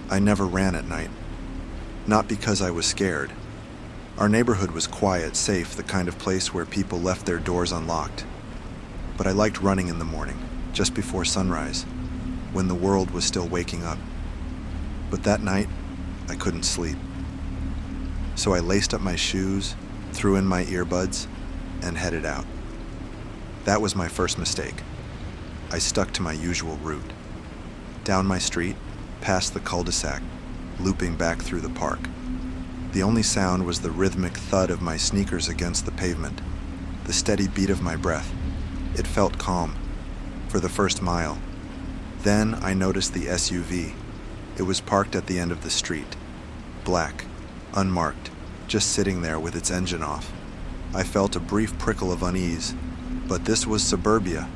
I never ran at night. Not because I was scared. Our neighborhood was quiet, safe, the kind of place where people left their doors unlocked. But I liked running in the morning, just before sunrise, when the world was still waking up. But that night, I couldn't sleep. So I laced up my shoes, threw in my earbuds, and headed out. That was my first mistake. I stuck to my usual route. Down my street, past the cul-de-sac, looping back through the park. The only sound was the rhythmic thud of my sneakers against the pavement, the steady beat of my breath. It felt calm, for the first mile. Then I noticed the SUV. It was parked at the end of the street, black, unmarked, just sitting there with its engine off. I felt a brief prickle of unease, but this was suburbia.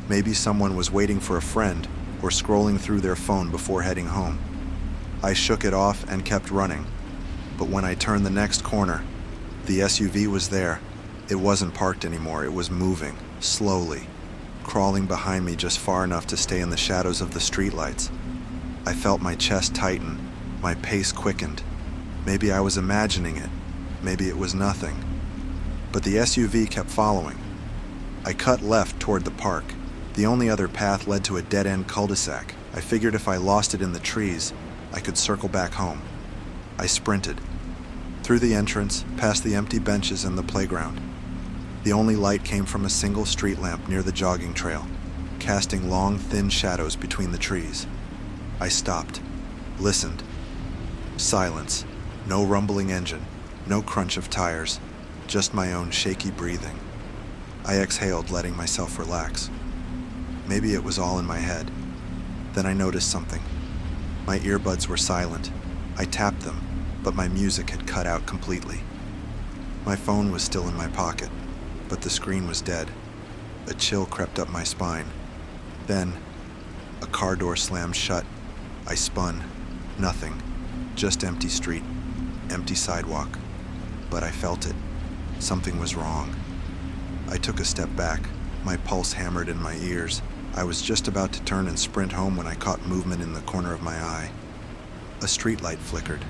Maybe someone was waiting for a friend or scrolling through their phone before heading home. I shook it off and kept running, but when I turned the next corner, the SUV was there. It wasn't parked anymore, it was moving, slowly, crawling behind me just far enough to stay in the shadows of the streetlights. I felt my chest tighten, my pace quickened. Maybe I was imagining it, maybe it was nothing. But the SUV kept following. I cut left toward the park. The only other path led to a dead-end cul-de-sac. I figured if I lost it in the trees, I could circle back home. I sprinted. Through the entrance, past the empty benches and the playground. The only light came from a single street lamp near the jogging trail, casting long, thin shadows between the trees. I stopped, listened. Silence. No rumbling engine, no crunch of tires, just my own shaky breathing. I exhaled, letting myself relax. Maybe it was all in my head. Then I noticed something. My earbuds were silent. I tapped them, but my music had cut out completely. My phone was still in my pocket, but the screen was dead. A chill crept up my spine. Then, a car door slammed shut. I spun. Nothing. Just empty street. Empty sidewalk. But I felt it. Something was wrong. I took a step back. My pulse hammered in my ears. I was just about to turn and sprint home when I caught movement in the corner of my eye. A streetlight flickered,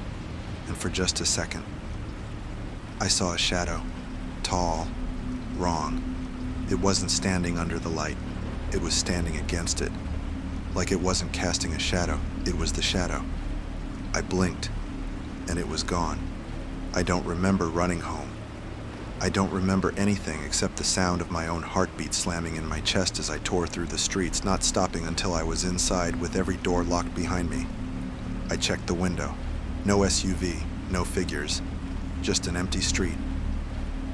and for just a second, I saw a shadow. Tall. Wrong. It wasn't standing under the light. It was standing against it. Like it wasn't casting a shadow. It was the shadow. I blinked, and it was gone. I don't remember running home. I don't remember anything except the sound of my own heartbeat slamming in my chest as I tore through the streets, not stopping until I was inside with every door locked behind me. I checked the window. No SUV, no figures, just an empty street.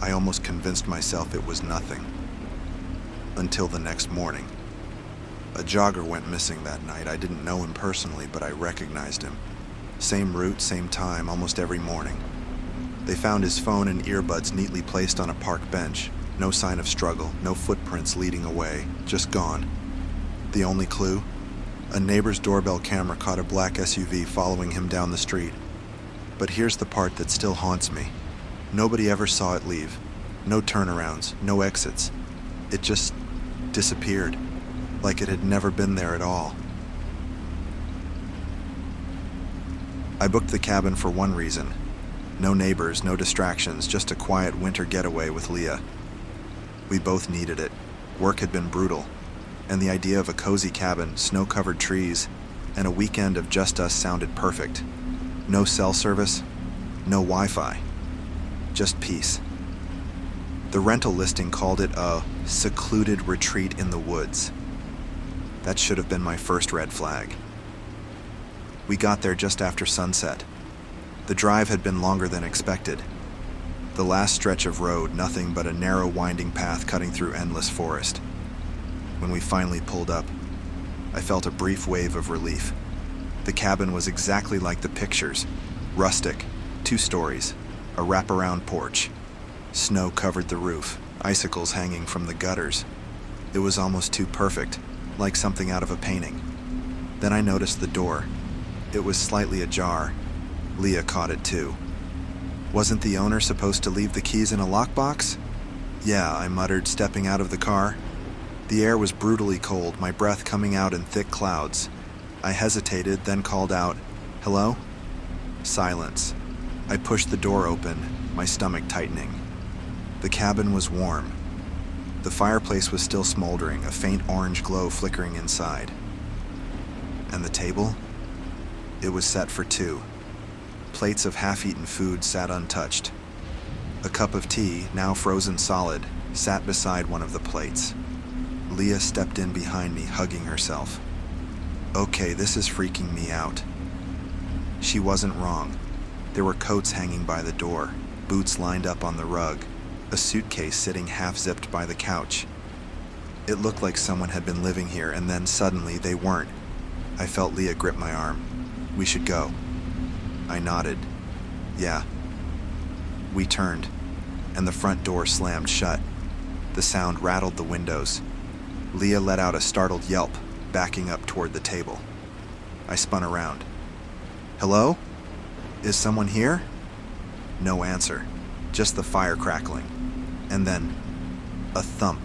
I almost convinced myself it was nothing. Until the next morning. A jogger went missing that night. I didn't know him personally, but I recognized him. Same route, same time, almost every morning. They found his phone and earbuds neatly placed on a park bench. No sign of struggle, no footprints leading away, just gone. The only clue? A neighbor's doorbell camera caught a black SUV following him down the street. But here's the part that still haunts me. Nobody ever saw it leave. No turnarounds, no exits. It just disappeared, like it had never been there at all. I booked the cabin for one reason. No neighbors, no distractions, just a quiet winter getaway with Leah. We both needed it. Work had been brutal, and the idea of a cozy cabin, snow-covered trees, and a weekend of just us sounded perfect. No cell service, no Wi-Fi, just peace. The rental listing called it a secluded retreat in the woods. That should have been my first red flag. We got there just after sunset. The drive had been longer than expected. The last stretch of road, nothing but a narrow winding path cutting through endless forest. When we finally pulled up, I felt a brief wave of relief. The cabin was exactly like the pictures. Rustic, 2 stories, a wraparound porch. Snow covered the roof, icicles hanging from the gutters. It was almost too perfect, like something out of a painting. Then I noticed the door. It was slightly ajar. Leah caught it too. Wasn't the owner supposed to leave the keys in a lockbox? Yeah, I muttered, stepping out of the car. The air was brutally cold, my breath coming out in thick clouds. I hesitated, then called out, Hello? Silence. I pushed the door open, my stomach tightening. The cabin was warm. The fireplace was still smoldering, a faint orange glow flickering inside. And the table? It was set for two. Plates of half-eaten food sat untouched. A cup of tea, now frozen solid, sat beside one of the plates. Leah stepped in behind me, hugging herself. Okay, this is freaking me out. She wasn't wrong. There were coats hanging by the door, boots lined up on the rug, a suitcase sitting half-zipped by the couch. It looked like someone had been living here, and then suddenly they weren't. I felt Leah grip my arm. We should go. I nodded. Yeah. We turned, and the front door slammed shut. The sound rattled the windows. Leah let out a startled yelp, backing up toward the table. I spun around. Hello? Is someone here? No answer, just the fire crackling. And then, a thump.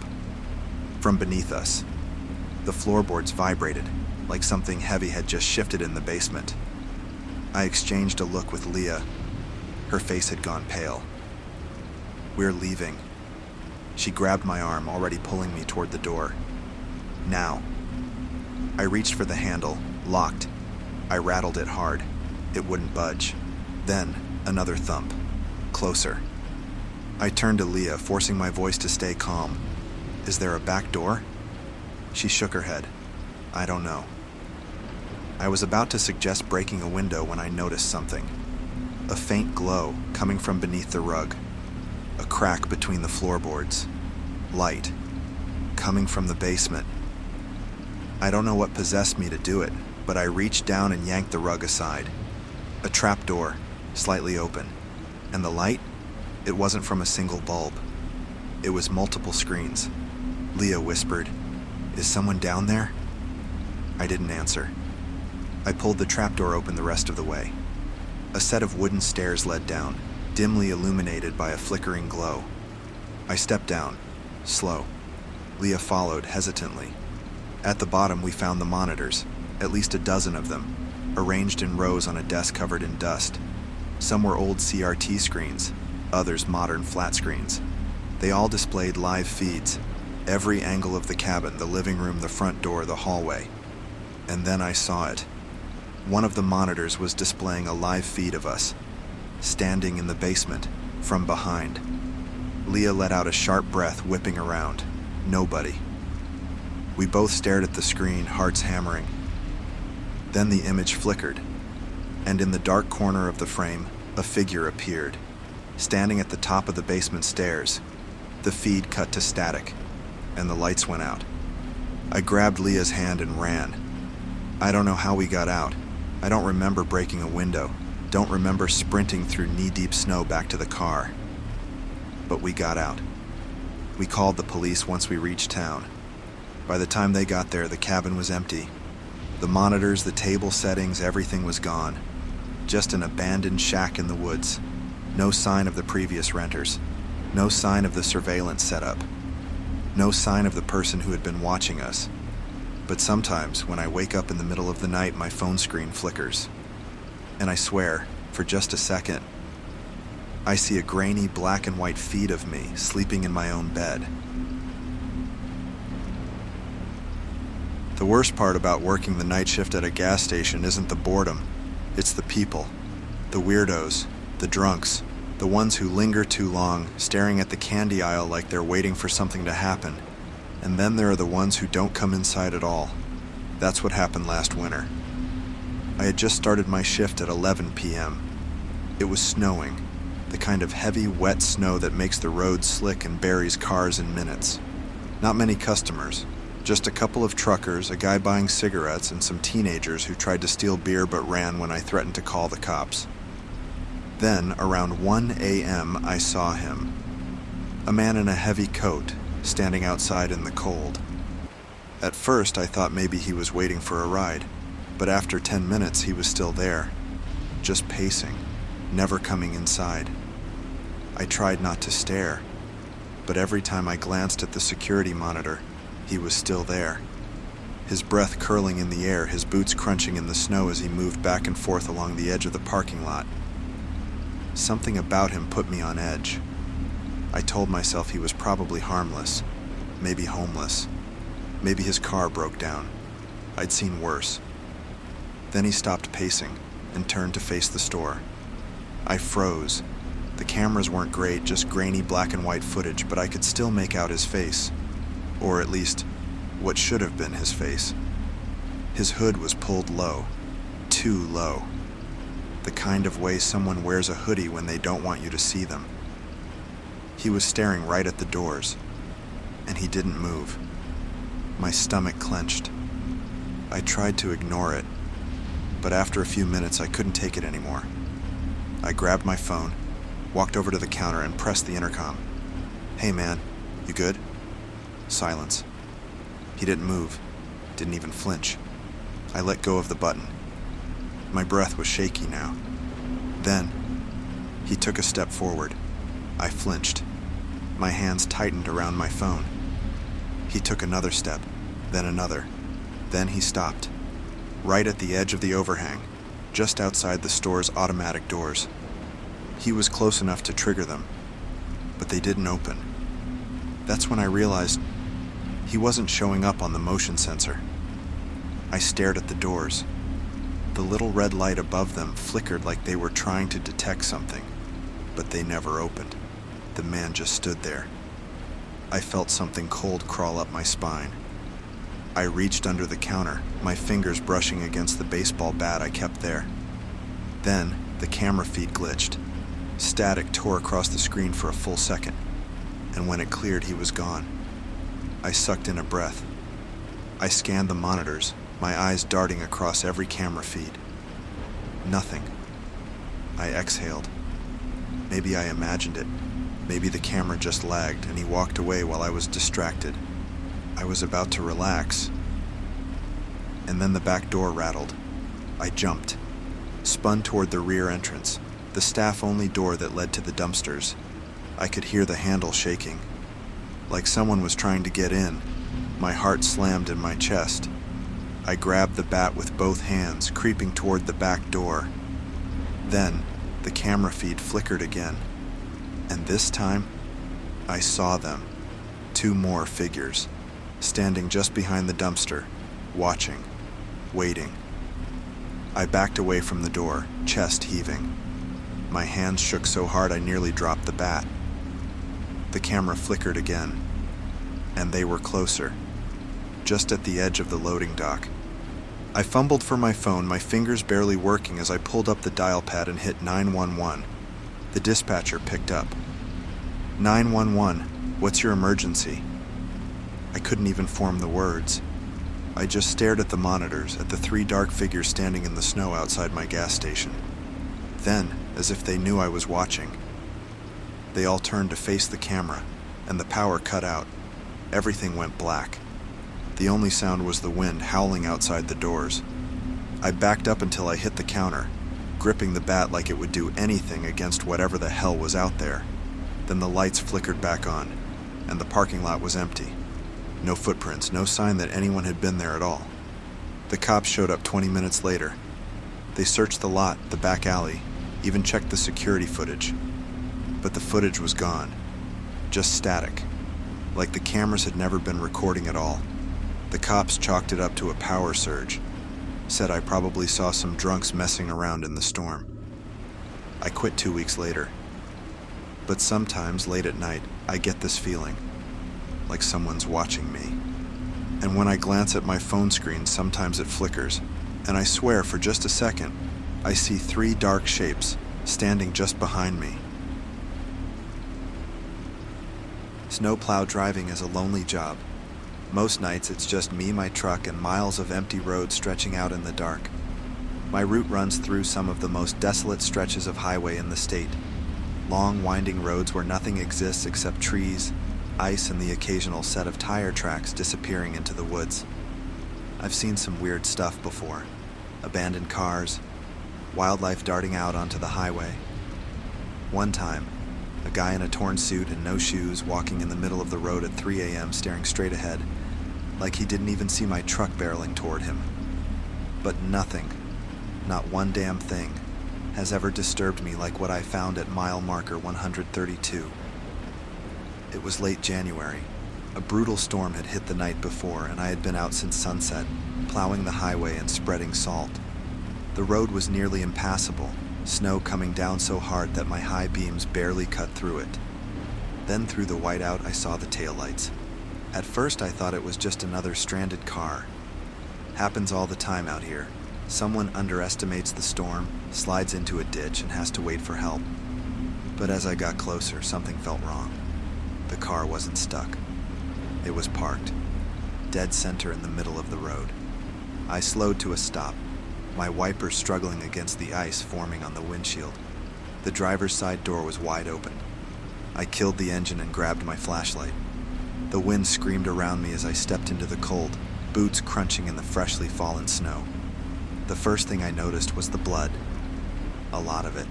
From beneath us. The floorboards vibrated, like something heavy had just shifted in the basement. I exchanged a look with Leah. Her face had gone pale. We're leaving. She grabbed my arm, already pulling me toward the door. Now. I reached for the handle, locked. I rattled it hard. It wouldn't budge. Then, another thump. Closer. I turned to Leah, forcing my voice to stay calm. Is there a back door? She shook her head. I don't know. I was about to suggest breaking a window when I noticed something. A faint glow coming from beneath the rug. A crack between the floorboards. Light. Coming from the basement. I don't know what possessed me to do it, but I reached down and yanked the rug aside. A trap door, slightly open. And the light? It wasn't from a single bulb. It was multiple screens. Leah whispered, "Is someone down there?" I didn't answer. I pulled the trapdoor open the rest of the way. A set of wooden stairs led down, dimly illuminated by a flickering glow. I stepped down, slow. Leah followed hesitantly. At the bottom we found the monitors, at least a dozen of them, arranged in rows on a desk covered in dust. Some were old CRT screens, others modern flat screens. They all displayed live feeds, every angle of the cabin, the living room, the front door, the hallway. And then I saw it. One of the monitors was displaying a live feed of us, standing in the basement, from behind. Leah let out a sharp breath, whipping around. Nobody. We both stared at the screen, hearts hammering. Then the image flickered, and in the dark corner of the frame, a figure appeared, standing at the top of the basement stairs. The feed cut to static, and the lights went out. I grabbed Leah's hand and ran. I don't know how we got out. I don't remember breaking a window. Don't remember sprinting through knee-deep snow back to the car. But we got out. We called the police once we reached town. By the time they got there, the cabin was empty. The monitors, the table settings, everything was gone. Just an abandoned shack in the woods. No sign of the previous renters. No sign of the surveillance setup. No sign of the person who had been watching us. But sometimes, when I wake up in the middle of the night, my phone screen flickers. And I swear, for just a second, I see a grainy black and white feed of me sleeping in my own bed. The worst part about working the night shift at a gas station isn't the boredom. It's the people. The weirdos. The drunks. The ones who linger too long, staring at the candy aisle like they're waiting for something to happen. And then there are the ones who don't come inside at all. That's what happened last winter. I had just started my shift at 11 p.m. It was snowing, the kind of heavy, wet snow that makes the roads slick and buries cars in minutes. Not many customers, just a couple of truckers, a guy buying cigarettes, and some teenagers who tried to steal beer but ran when I threatened to call the cops. Then, around 1 a.m., I saw him. A man in a heavy coat, standing outside in the cold. At first, I thought maybe he was waiting for a ride, but after 10 minutes, he was still there, just pacing, never coming inside. I tried not to stare, but every time I glanced at the security monitor, he was still there. his breath curling in the air, his boots crunching in the snow as he moved back and forth along the edge of the parking lot. Something about him put me on edge. I told myself he was probably harmless, maybe homeless, maybe his car broke down. I'd seen worse. Then he stopped pacing and turned to face the store. I froze. The cameras weren't great, just grainy black and white footage, but I could still make out his face, or at least what should have been his face. His hood was pulled low, too low. The kind of way someone wears a hoodie when they don't want you to see them. He was staring right at the doors, and he didn't move. My stomach clenched. I tried to ignore it, but after a few minutes I couldn't take it anymore. I grabbed my phone, walked over to the counter and pressed the intercom. "Hey man, you good?" Silence. He didn't move, didn't even flinch. I let go of the button. My breath was shaky now. Then, he took a step forward. I flinched. My hands tightened around my phone. He took another step, then another. Then he stopped, right at the edge of the overhang, just outside the store's automatic doors. He was close enough to trigger them, but they didn't open. That's when I realized he wasn't showing up on the motion sensor. I stared at the doors. The little red light above them flickered like they were trying to detect something, but they never opened. The man just stood there. I felt something cold crawl up my spine. I reached under the counter, my fingers brushing against the baseball bat I kept there. Then, the camera feed glitched. Static tore across the screen for a full second, and when it cleared, he was gone. I sucked in a breath. I scanned the monitors, my eyes darting across every camera feed. Nothing. I exhaled. Maybe I imagined it. Maybe the camera just lagged and he walked away while I was distracted. I was about to relax, and then the back door rattled. I jumped, spun toward the rear entrance, the staff-only door that led to the dumpsters. I could hear the handle shaking, like someone was trying to get in. My heart slammed in my chest. I grabbed the bat with both hands, creeping toward the back door. Then, the camera feed flickered again, and this time, I saw them. 2 more figures, standing just behind the dumpster, watching, waiting. I backed away from the door, chest heaving. My hands shook so hard I nearly dropped the bat. The camera flickered again, and they were closer, just at the edge of the loading dock. I fumbled for my phone, my fingers barely working as I pulled up the dial pad and hit 911. The dispatcher picked up. 911, what's your emergency? I couldn't even form the words. I just stared at the monitors, at the 3 dark figures standing in the snow outside my gas station. Then, as if they knew I was watching, they all turned to face the camera, and the power cut out. Everything went black. The only sound was the wind howling outside the doors. I backed up until I hit the counter, gripping the bat like it would do anything against whatever the hell was out there. Then the lights flickered back on, and the parking lot was empty. No footprints, no sign that anyone had been there at all. The cops showed up 20 minutes later. They searched the lot, the back alley, even checked the security footage. But the footage was gone. Just static. Like the cameras had never been recording at all. The cops chalked it up to a power surge. Said I probably saw some drunks messing around in the storm. I quit 2 weeks later. But sometimes, late at night, I get this feeling. Like someone's watching me. And when I glance at my phone screen, sometimes it flickers. And I swear, for just a second, I see 3 dark shapes standing just behind me. Snowplow driving is a lonely job. Most nights it's just me, my truck, and miles of empty road stretching out in the dark. My route runs through some of the most desolate stretches of highway in the state. Long, winding roads where nothing exists except trees, ice, and the occasional set of tire tracks disappearing into the woods. I've seen some weird stuff before. Abandoned cars, wildlife darting out onto the highway. One time, a guy in a torn suit and no shoes walking in the middle of the road at 3 a.m. staring straight ahead. like he didn't even see my truck barreling toward him. But nothing, not one damn thing, has ever disturbed me like what I found at mile marker 132. It was late January. A brutal storm had hit the night before, and I had been out since sunset, plowing the highway and spreading salt. The road was nearly impassable, snow coming down so hard that my high beams barely cut through it. Then through the whiteout I saw the taillights. At first I thought it was just another stranded car. Happens all the time out here. Someone underestimates the storm, slides into a ditch, and has to wait for help. But as I got closer, something felt wrong. The car wasn't stuck. It was parked, dead center in the middle of the road. I slowed to a stop, my wipers struggling against the ice forming on the windshield. The driver's side door was wide open. I killed the engine and grabbed my flashlight. The wind screamed around me as I stepped into the cold, boots crunching in the freshly fallen snow. The first thing I noticed was the blood. A lot of it.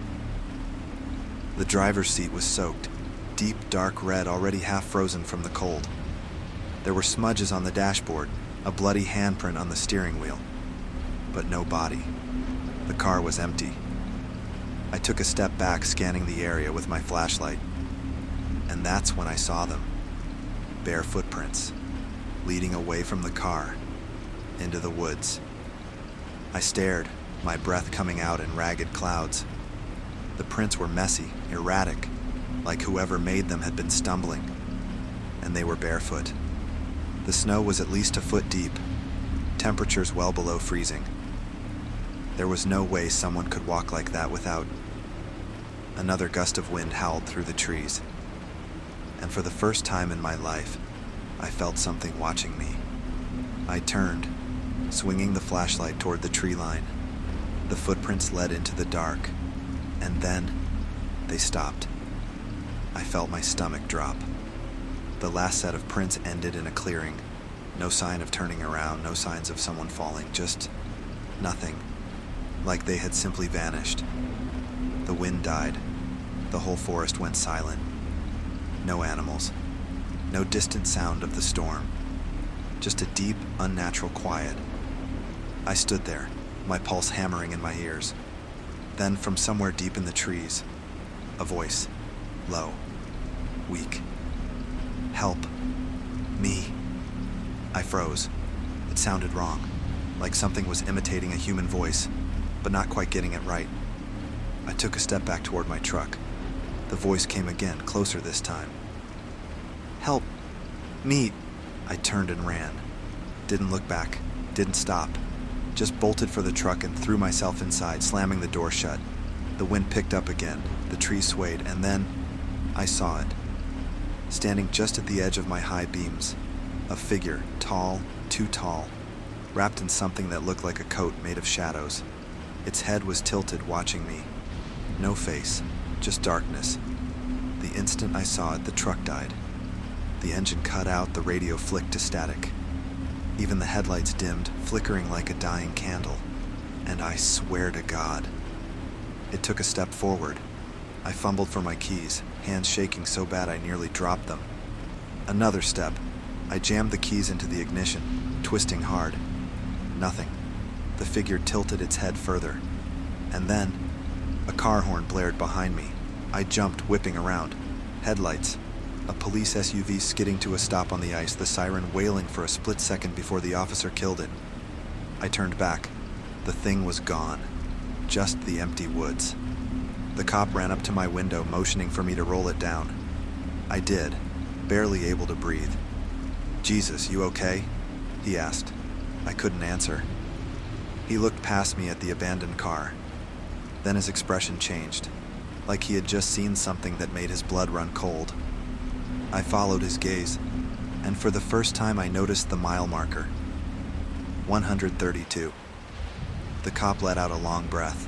The driver's seat was soaked, deep dark red already half frozen from the cold. There were smudges on the dashboard, a bloody handprint on the steering wheel. But no body. The car was empty. I took a step back, scanning the area with my flashlight. And that's when I saw them. Bare footprints, leading away from the car, into the woods. I stared, my breath coming out in ragged clouds. The prints were messy, erratic, like whoever made them had been stumbling. And they were barefoot. The snow was at least a foot deep, temperatures well below freezing. There was no way someone could walk like that without... Another gust of wind howled through the trees. And for the first time in my life, I felt something watching me. I turned, swinging the flashlight toward the tree line. The footprints led into the dark, and then they stopped. I felt my stomach drop. The last set of prints ended in a clearing. No sign of turning around, no signs of someone falling, just nothing. Like they had simply vanished. The wind died. The whole forest went silent. No animals. No distant sound of the storm. Just a deep, unnatural quiet. I stood there, my pulse hammering in my ears. Then from somewhere deep in the trees, a voice, low, weak. Help. Me. I froze. It sounded wrong, like something was imitating a human voice, but not quite getting it right. I took a step back toward my truck. The voice came again, closer this time. Help. Me. I turned and ran. Didn't look back, didn't stop. Just bolted for the truck and threw myself inside, slamming the door shut. The wind picked up again, the trees swayed, and then I saw it. Standing just at the edge of my high beams, a figure, tall, too tall, wrapped in something that looked like a coat made of shadows. Its head was tilted, watching me. No face, just darkness. The instant I saw it, the truck died. The engine cut out, the radio flicked to static. Even the headlights dimmed, flickering like a dying candle. And I swear to God. It took a step forward. I fumbled for my keys, hands shaking so bad I nearly dropped them. Another step. I jammed the keys into the ignition, twisting hard. Nothing. The figure tilted its head further. And then, a car horn blared behind me. I jumped, whipping around. Headlights. A police SUV skidding to a stop on the ice, the siren wailing for a split second before the officer killed it. I turned back. The thing was gone. Just the empty woods. The cop ran up to my window, motioning for me to roll it down. I did, barely able to breathe. "Jesus, you okay?" he asked. I couldn't answer. He looked past me at the abandoned car. Then his expression changed, like he had just seen something that made his blood run cold. I followed his gaze, and for the first time I noticed the mile marker. 132. The cop let out a long breath.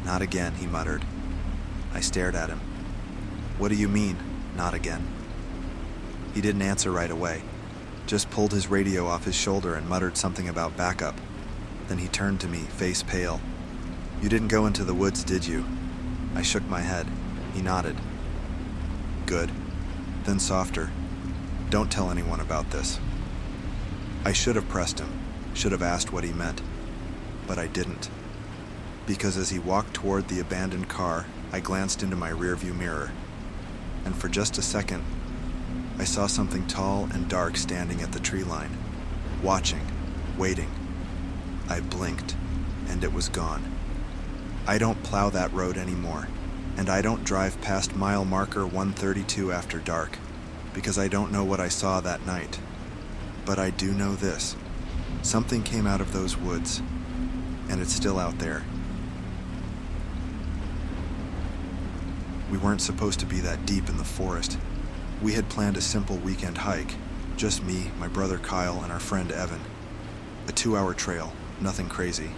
"Not again," he muttered. I stared at him. "What do you mean, not again?" He didn't answer right away, just pulled his radio off his shoulder and muttered something about backup. Then he turned to me, face pale. "You didn't go into the woods, did you?" I shook my head. He nodded. "Good." Then softer, "Don't tell anyone about this." I should have pressed him, should have asked what he meant, but I didn't. Because as he walked toward the abandoned car, I glanced into my rearview mirror, and for just a second, I saw something tall and dark standing at the tree line, watching, waiting. I blinked, and it was gone. I don't plow that road anymore, and I don't drive past mile marker 132 after dark, because I don't know what I saw that night. But I do know this. Something came out of those woods, and it's still out there. We weren't supposed to be that deep in the forest. We had planned a simple weekend hike, just me, my brother Kyle, and our friend Evan. A 2-hour trail, nothing crazy.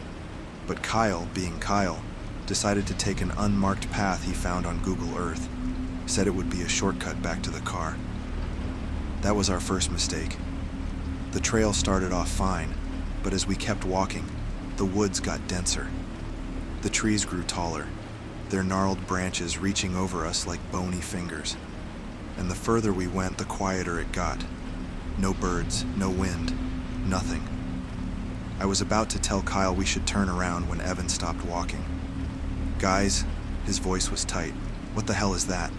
But Kyle, being Kyle, decided to take an unmarked path he found on Google Earth, said it would be a shortcut back to the car. That was our first mistake. The trail started off fine, but as we kept walking, the woods got denser. The trees grew taller, their gnarled branches reaching over us like bony fingers. And the further we went, the quieter it got. No birds, no wind, nothing. I was about to tell Kyle we should turn around when Evan stopped walking. "Guys," his voice was tight, "what the hell is that?"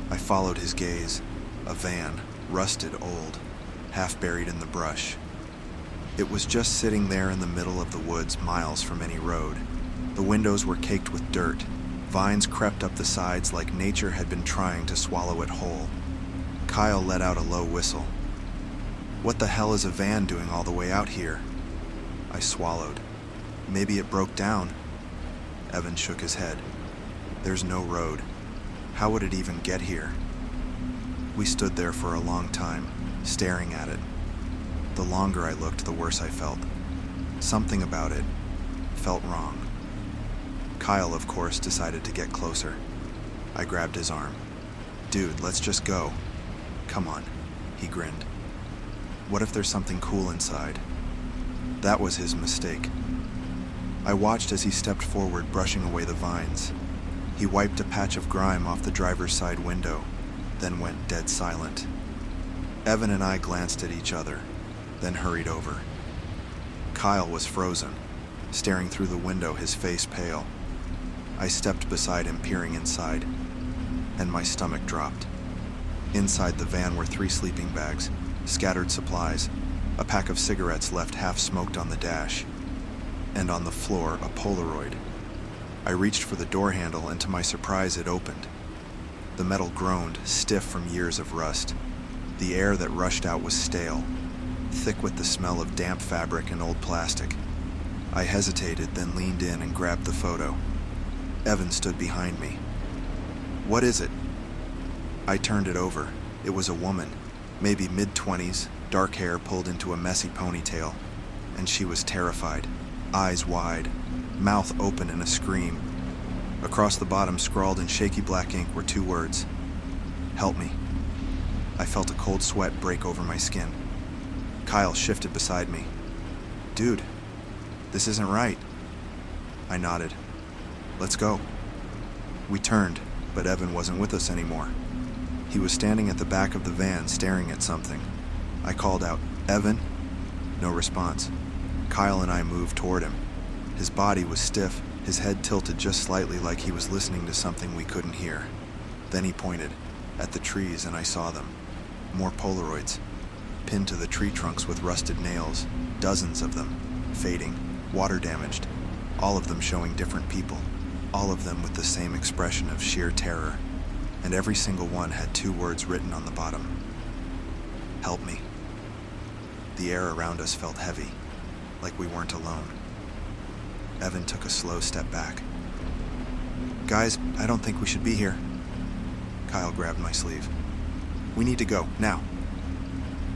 I followed his gaze. A van, rusted old, half buried in the brush. It was just sitting there in the middle of the woods, miles from any road. The windows were caked with dirt. Vines crept up the sides like nature had been trying to swallow it whole. Kyle let out a low whistle. "What the hell is a van doing all the way out here?" I swallowed. "Maybe it broke down." Evan shook his head. "There's no road. How would it even get here?" We stood there for a long time, staring at it. The longer I looked, the worse I felt. Something about it felt wrong. Kyle, of course, decided to get closer. I grabbed his arm. "Dude, let's just go." "Come on," he grinned. "What if there's something cool inside?" That was his mistake. I watched as he stepped forward, brushing away the vines. He wiped a patch of grime off the driver's side window, then went dead silent. Evan and I glanced at each other, then hurried over. Kyle was frozen, staring through the window, his face pale. I stepped beside him, peering inside, and my stomach dropped. Inside the van were 3 sleeping bags, scattered supplies, a pack of cigarettes left half-smoked on the dash, and on the floor, a Polaroid. I reached for the door handle, and to my surprise, it opened. The metal groaned, stiff from years of rust. The air that rushed out was stale, thick with the smell of damp fabric and old plastic. I hesitated, then leaned in and grabbed the photo. Evan stood behind me. "What is it?" I turned it over. It was a woman, maybe mid-20s, dark hair pulled into a messy ponytail, and she was terrified, eyes wide, mouth open in a scream. Across the bottom, scrawled in shaky black ink, were 2 words: "Help me." I felt a cold sweat break over my skin. Kyle shifted beside me. "Dude, this isn't right." I nodded. "Let's go." We turned, but Evan wasn't with us anymore. He was standing at the back of the van, staring at something. I called out, "Evan?" No response. Kyle and I moved toward him. His body was stiff, his head tilted just slightly like he was listening to something we couldn't hear. Then he pointed at the trees, and I saw them. More Polaroids, pinned to the tree trunks with rusted nails, dozens of them, fading, water damaged, all of them showing different people, all of them with the same expression of sheer terror, and every single one had 2 words written on the bottom: "Help me." The air around us felt heavy, like we weren't alone. Evan took a slow step back. "Guys, I don't think we should be here." Kyle grabbed my sleeve. "We need to go, now."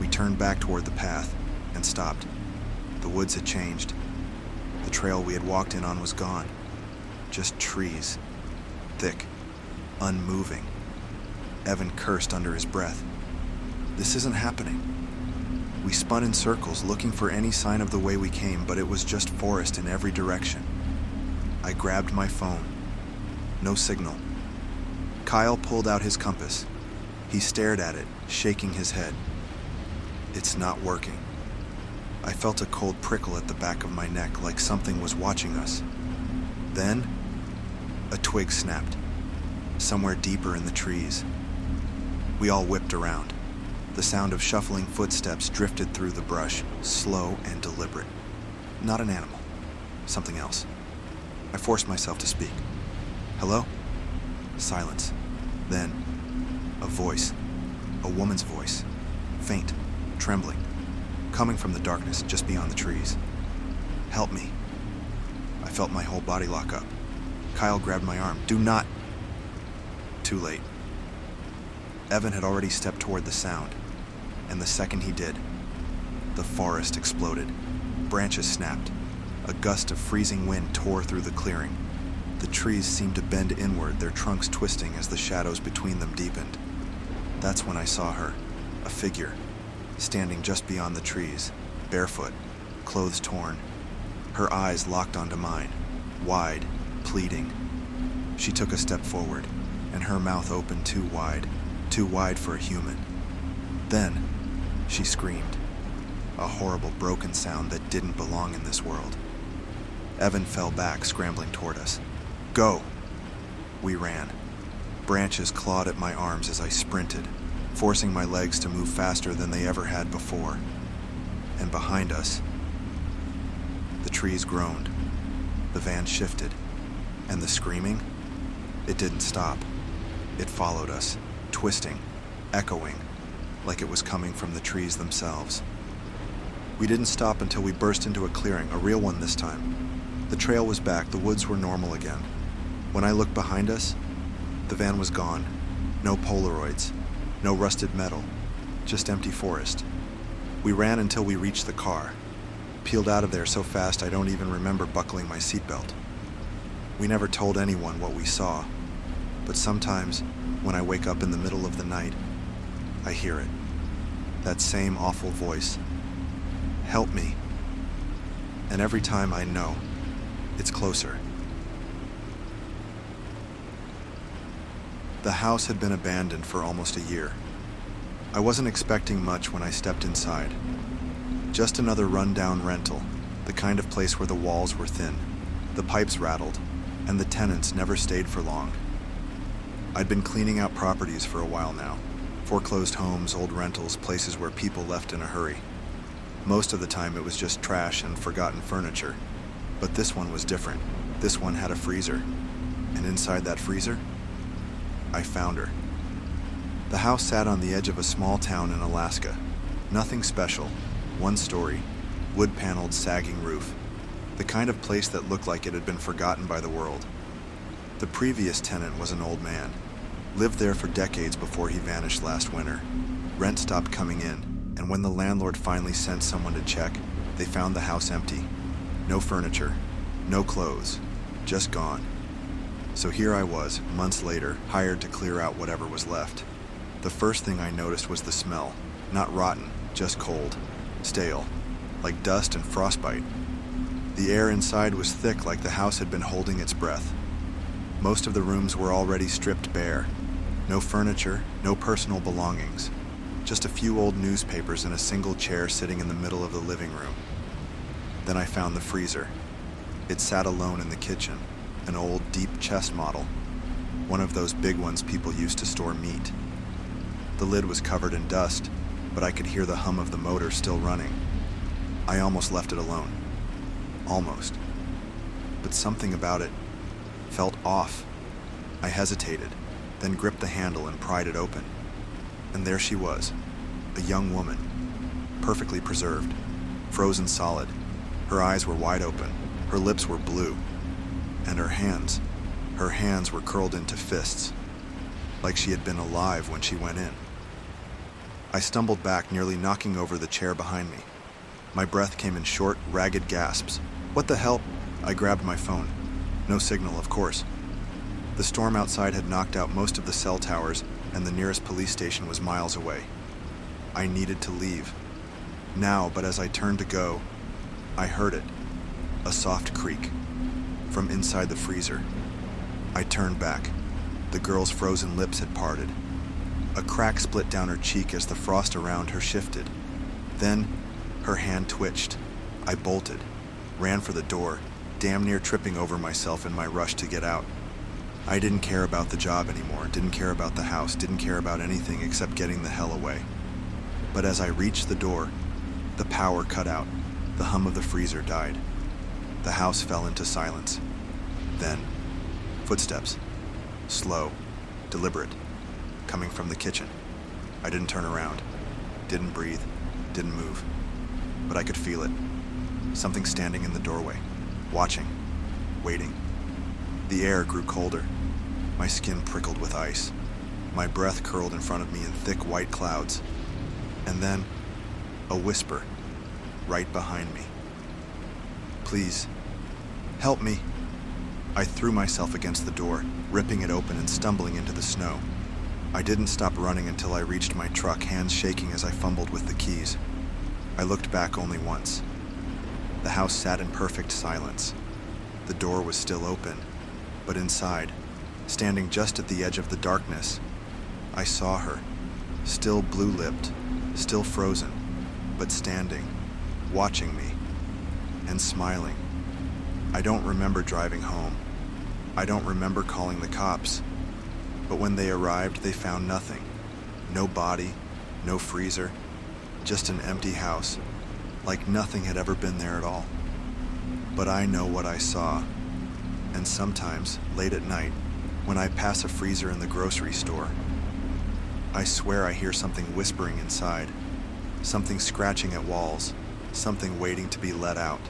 We turned back toward the path and stopped. The woods had changed. The trail we had walked in on was gone. Just trees, thick, unmoving. Evan cursed under his breath. "This isn't happening." We spun in circles, looking for any sign of the way we came, but it was just forest in every direction. I grabbed my phone. No signal. Kyle pulled out his compass. He stared at it, shaking his head. "It's not working." I felt a cold prickle at the back of my neck, like something was watching us. Then, a twig snapped, somewhere deeper in the trees. We all whipped around. The sound of shuffling footsteps drifted through the brush, slow and deliberate. Not an animal, something else. I forced myself to speak. Hello? Silence. Then, a voice. A woman's voice. Faint, trembling, coming from the darkness just beyond the trees. Help me. I felt my whole body lock up. Kyle grabbed my arm. Do not. Too late. Evan had already stepped toward the sound, and the second he did, the forest exploded. Branches snapped. A gust of freezing wind tore through the clearing. The trees seemed to bend inward, their trunks twisting as the shadows between them deepened. That's when I saw her, a figure, standing just beyond the trees, barefoot, clothes torn. Her eyes locked onto mine, wide, pleading. She took a step forward, and her mouth opened too wide for a human. Then, she screamed, a horrible broken sound that didn't belong in this world. Evan fell back, scrambling toward us. Go! We ran. Branches clawed at my arms as I sprinted, forcing my legs to move faster than they ever had before. And behind us, the trees groaned, the van shifted, and the screaming, it didn't stop. It followed us, twisting, echoing, like it was coming from the trees themselves. We didn't stop until we burst into a clearing, a real one this time. The trail was back, the woods were normal again. When I looked behind us, the van was gone. No Polaroids, no rusted metal, just empty forest. We ran until we reached the car, peeled out of there so fast I don't even remember buckling my seatbelt. We never told anyone what we saw, but sometimes, when I wake up in the middle of the night, I hear it. That same awful voice. Help me. And every time I know, it's closer. The house had been abandoned for almost a year. I wasn't expecting much when I stepped inside. Just another run-down rental, the kind of place where the walls were thin, the pipes rattled, and the tenants never stayed for long. I'd been cleaning out properties for a while now. Foreclosed homes, old rentals, places where people left in a hurry. Most of the time it was just trash and forgotten furniture. But this one was different. This one had a freezer. And inside that freezer, I found her. The house sat on the edge of a small town in Alaska. Nothing special. One story, wood-paneled, sagging roof. The kind of place that looked like it had been forgotten by the world. The previous tenant was an old man. Lived there for decades before he vanished last winter. Rent stopped coming in, and when the landlord finally sent someone to check, they found the house empty. No furniture, no clothes, just gone. So here I was, months later, hired to clear out whatever was left. The first thing I noticed was the smell. Not rotten, just cold, stale, like dust and frostbite. The air inside was thick, like the house had been holding its breath. Most of the rooms were already stripped bare. No furniture, no personal belongings. Just a few old newspapers and a single chair sitting in the middle of the living room. Then I found the freezer. It sat alone in the kitchen, an old, deep chest model, one of those big ones people used to store meat. The lid was covered in dust, but I could hear the hum of the motor still running. I almost left it alone. Almost. But something about it felt off. I hesitated, then gripped the handle and pried it open. And there she was, a young woman, perfectly preserved, frozen solid. Her eyes were wide open, her lips were blue, and her hands were curled into fists, like she had been alive when she went in. I stumbled back, nearly knocking over the chair behind me. My breath came in short, ragged gasps. What the hell? I grabbed my phone. No signal, of course. The storm outside had knocked out most of the cell towers, and the nearest police station was miles away. I needed to leave. Now, but as I turned to go, I heard it. A soft creak. From inside the freezer. I turned back. The girl's frozen lips had parted. A crack split down her cheek as the frost around her shifted. Then, Her hand twitched. I bolted, ran for the door, damn near tripping over myself in my rush to get out. I didn't care about the job anymore, didn't care about the house, didn't care about anything except getting the hell away. But as I reached the door, the power cut out. The hum of the freezer died. The house fell into silence. Then, footsteps. Slow, deliberate, coming from the kitchen. I didn't turn around, didn't breathe, didn't move. But I could feel it. Something standing in the doorway, watching, waiting. The air grew colder. My skin prickled with ice. My breath curled in front of me in thick white clouds. And then, a whisper, right behind me. "Please, help me." I threw myself against the door, ripping it open and stumbling into the snow. I didn't stop running until I reached my truck, hands shaking as I fumbled with the keys. I looked back only once. The house sat in perfect silence. The door was still open, but inside, standing just at the edge of the darkness, I saw her, still blue-lipped, still frozen, but standing, watching me, and smiling. I don't remember driving home. I don't remember calling the cops. But when they arrived, they found nothing. No body, no freezer, just an empty house, like nothing had ever been there at all. But I know what I saw. And sometimes, late at night, when I pass a freezer in the grocery store, I swear I hear something whispering inside, something scratching at walls, something waiting to be let out.